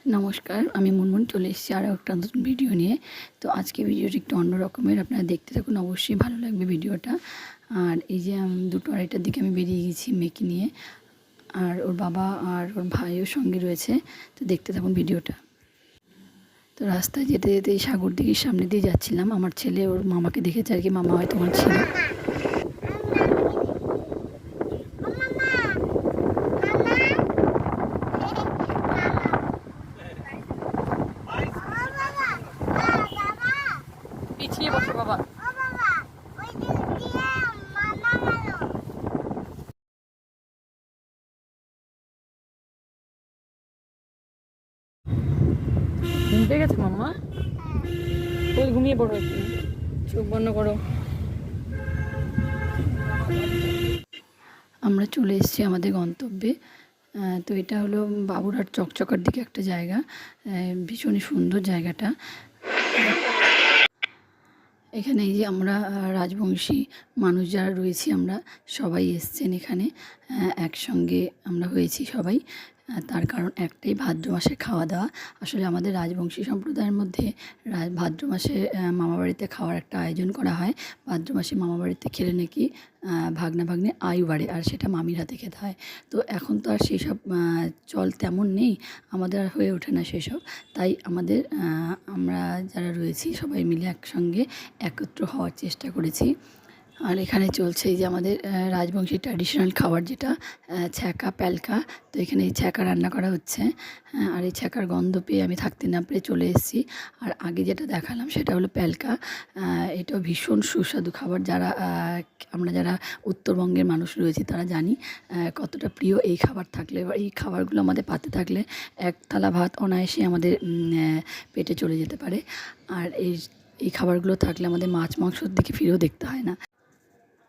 নমস্কার, আমি মুনমুন চলে এসেছি আরও একটা নতুন ভিডিও নিয়ে। তো আজকে ভিডিওটি একটু অন্য রকমের, আপনারা দেখতে থাকুন, অবশ্যই ভালো লাগবে ভিডিওটা। আর এই যে 2টো-2:30টার দিকে আমি বেরিয়ে গেছি মেয়েকে নিয়ে, আর ওর বাবা আর ওর ভাইও সঙ্গে রয়েছে। তো দেখতে থাকুন ভিডিওটা। তো রাস্তায় যেতে যেতে এই সাগর দিঘির সামনে দিয়ে যাচ্ছিলাম। আমার ছেলে ওর মামাকে দেখেছে আর কি, মামা হয়তো আমার ছিল। পিছিয়ে বসো বাবা। ঘুম পেয়ে গেছে মাম্মা? ওই ঘুমিয়ে পড়ো, একটু চোখ বন্ধ করো। আমরা চলে এসেছি আমাদের গন্তব্যে। তো এটা হলো বাবুরহাট চকচকার দিকে একটা জায়গা, ভীষণই সুন্দর জায়গাটা। এখানে এই যে আমরা রাজবংশী মানুষ যারা রয়েছি আমরা সবাই এসছেন এখানে, একসঙ্গে আমরা হয়েছি সবাই। তার কারণ একটাই, ভাদ্র মাসে খাওয়া দাওয়া। আসলে আমাদের রাজবংশী সম্প্রদায়ের মধ্যে ভাদ্র মাসে মামাবাড়িতে খাওয়ার একটা আয়োজন করা হয়। ভাদ্র মাসে মামাবাড়িতে খেলে নাকি ভাগ্না ভাগ্নে আয়ু বাড়ে, আর সেটা মামির হাতে খেতে হয়। তো এখন তো আর সেসব চল তেমন নেই, আমাদের আর হয়ে ওঠে না সেসব। তাই আমাদের আমরা যারা রয়েছি সবাই মিলে একসঙ্গে একত্র হওয়ার চেষ্টা করেছি। আর এখানে চলছে এই যে আমাদের রাজবংশী ট্র্যাডিশনাল খাবার, যেটা ছ্যাঁকা প্যালকা। তো এখানে এই ছ্যাঁকা রান্না করা হচ্ছে। আর এই ছ্যাঁকার গন্ধ পেয়ে আমি থাকতে না পেরে চলে এসেছি। আর আগে যেটা দেখালাম সেটা হলো প্যালকা। এটাও ভীষণ সুস্বাদু খাবার। আমরা যারা উত্তরবঙ্গের মানুষ রয়েছি তারা জানি কতটা প্রিয় এই খাবার থাকলে, বা এই খাবারগুলো আমাদের পাতে থাকলে এক থালা ভাত অনায়াসে আমাদের পেটে চলে যেতে পারে। আর এই খাবারগুলো থাকলে আমাদের মাছ মাংসর দিকে ফিরেও দেখতে হয় না।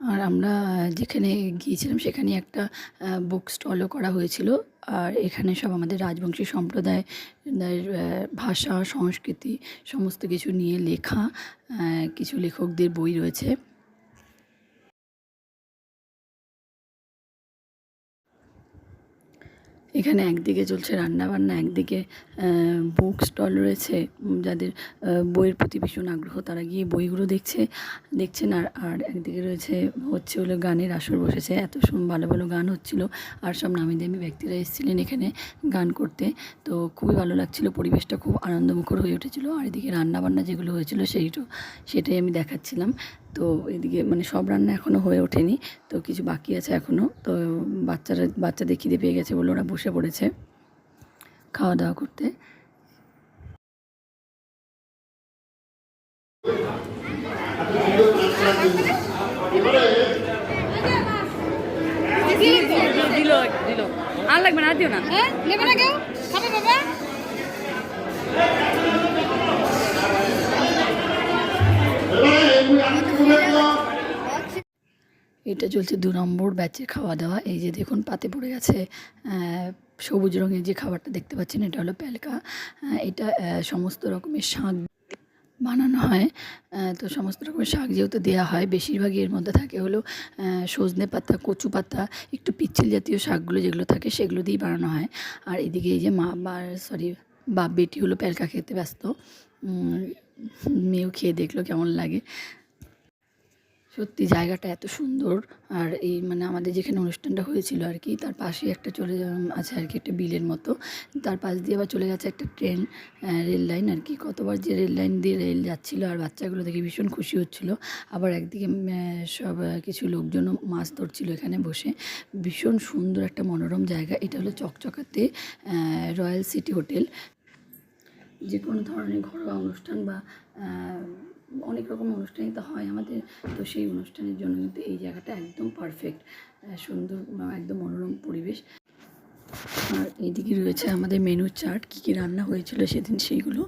আর আমরা যেখানে গিয়েছিলাম সেখানে একটা বুক স্টলও করা হয়েছিল। আর এখানে সব আমাদের রাজবংশী সম্প্রদায়ের ভাষা, সংস্কৃতি সমস্ত কিছু নিয়ে লেখা কিছু লেখকদের বই রয়েছে। এখানে একদিকে চলছে রান্নাবান্না, একদিকে বুক স্টল রয়েছে। যাদের বইয়ের প্রতি ভীষণ আগ্রহ তারা গিয়ে বইগুলো দেখছেন। আর একদিকে হলো গানের আসর বসেছে। এত ভালো ভালো গান হচ্ছিল, আর সব নামি দামি ব্যক্তিরা এসেছিলেন এখানে গান করতে। তো খুবই ভালো লাগছিল, পরিবেশটা খুব আনন্দমুখর হয়ে উঠেছিল। আর এদিকে রান্নাবান্না যেগুলো হয়েছিল সেটাই আমি দেখাচ্ছিলাম। তো এদিকে মানে সব রান্না এখনও হয়ে ওঠেনি, তো কিছু বাকি আছে এখনও। তো বাচ্চাদের খিদে পেয়ে গেছে বলে ওরা বসে পড়েছে খাওয়া দাওয়া করতে। দিল আর লাগবে না, দিও না। হ্যাঁ, নেবে না কেউ? খাবে বাবা? এটা চলছে 2 নম্বর ব্যাচের খাওয়া দাওয়া। এই যে দেখুন পাতে পড়ে গেছে সবুজ রঙের যে খাবারটা দেখতে পাচ্ছেন, এটা হলো প্যালকা। এটা সমস্ত রকমের শাক বানানো হয়। তো সমস্ত রকমের শাক যেহেতু দেওয়া হয়, বেশিরভাগই এর মধ্যে থাকে হলো সজনে পাতা, কচু পাতা, একটু পিচ্ছিল জাতীয় শাকগুলো যেগুলো থাকে সেগুলো দিয়েই বানানো হয়। আর এদিকে এই যে বেটি হলো প্যালকা খেতে ব্যস্ত। মেয়েও খেয়ে দেখলো কেমন লাগে। সত্যি জায়গাটা এত সুন্দর। আর এই মানে আমাদের যেখানে অনুষ্ঠানটা হয়েছিল আর কি, তার পাশে একটা আছে আর কি, একটা বিলের মতো। তার পাশ দিয়ে আবার চলে গেছে একটা রেল লাইন আর কি। কতবার যে রেল লাইন দিয়ে রেল যাচ্ছিলো, আর বাচ্চাগুলো দেখে ভীষণ খুশি হচ্ছিলো। আবার একদিকে সব কিছু লোকজনও মাছ ধরছিল এখানে বসে। ভীষণ সুন্দর একটা মনোরম জায়গা। এটা হলো চকচকাতে রয়্যাল সিটি হোটেল। যে কোনো ধরনের ঘরোয়া অনুষ্ঠান বা অনেক রকম অনুষ্ঠানই তো হয় আমাদের, তো সেই অনুষ্ঠানের জন্য কিন্তু এই জায়গাটা একদম পারফেক্ট। সুন্দর, একদম মনোরম পরিবেশ। আর এইদিকে রয়েছে আমাদের মেনু চার্ট, কী কী রান্না হয়েছিল সেদিন সেইগুলো।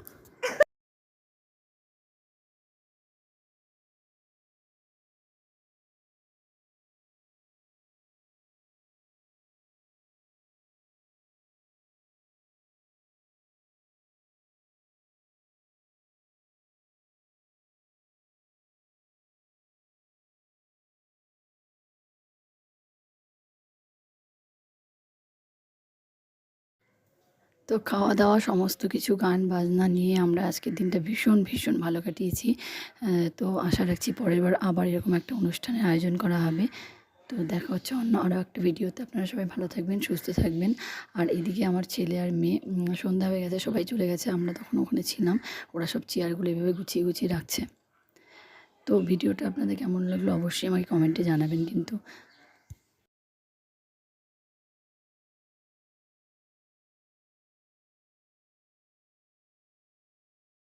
তো খাওয়া দাওয়া সমস্ত কিছু গান বাজনা নিয়ে আমরা আজকের দিনটা ভীষণ ভীষণ ভালো কাটিয়েছি। তো আশা রাখছি পরের বার আবার এরকম একটা অনুষ্ঠানের আয়োজন করা হবে। তো দেখা হচ্ছে অন্য আরও একটা ভিডিওতে। আপনারা সবাই ভালো থাকবেন, সুস্থ থাকবেন। আর এদিকে আমার ছেলে আর মেয়ে সন্ধ্যা হয়ে গেছে, সবাই চলে গেছে, আমরা তখন ওখানে ছিলাম। ওরা সব চেয়ারগুলো এভাবে গুছিয়ে গুছিয়ে রাখছে। তো ভিডিওটা আপনাদের কেমন লাগলো অবশ্যই আমাকে কমেন্টে জানাবেন কিন্তু।